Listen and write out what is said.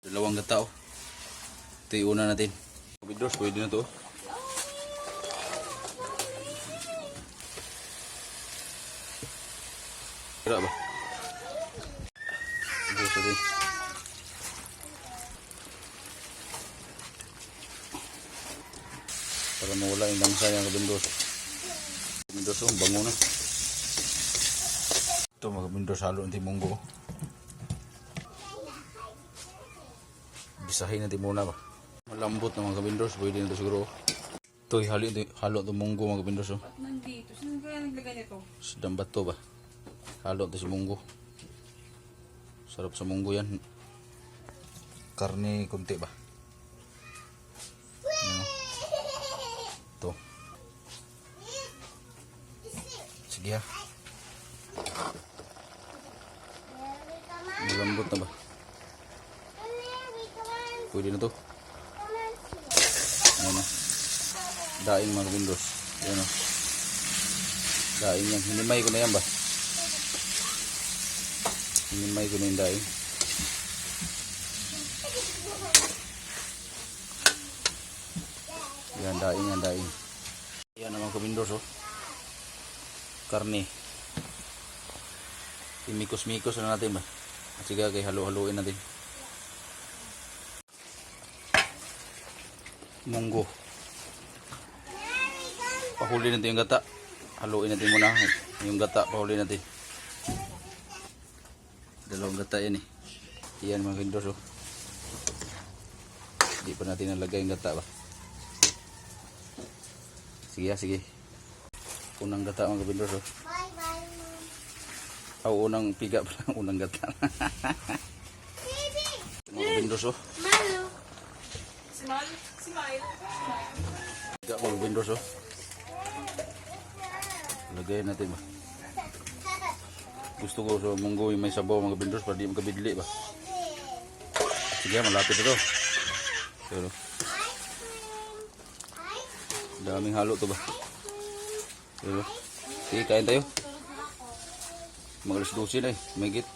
Dalawang gata oh. Ito yung una natin. Kabindors, pwede na to. Kira ba? Bukas natin. Para mawala yung langsa yung kabindors. Kabindors oh, bango na. Ito mga kabindors, halo ng timunggo. Bisahin natin muna ba. Malambot na mga kabindors, pwede na ito siguro. Ito halo itong munggo mga kabindors oh. Nandito, saan kaya naglagay nito? Sa dambato ba. Halo ito si munggo. Sarap sa munggo yan. Karne kunti ba. Ano? Ito. Sige ha. Malambot na ba. Pwede na to. Ayan o. Daing mga kabindors. Ayan o. Daing yan. Hinimay ko na yan ba? Hinimay ko na yung daing. Yan, daing yan, daing. Ayan ang mga kabindors o. Karne. Imikos-mikos na natin ba? Sige kay halo-haloin natin. Munggo. Pahuli natin yung gata. Haluin natin muna yung gata. Pahuli natin. Dalawang gata yan eh. Yan mga kabindors oh. Hindi pa natin nalagay yung gata ba. Sige sige. Unang gata mga kabindors oh. Bye bye. Unang piga pa. Unang gata. Mga kabindors oh. Malo. Smile. Smile. Piga mga kabindors oh. Lagay natin ba. Gusto ko sa munggo yung may sabaw mga kabindors para di magkabidli ba. Sige malapit ito. Pero daming halo to ba. Pero sige kain tayo. Mag alas 12 na eh. May git.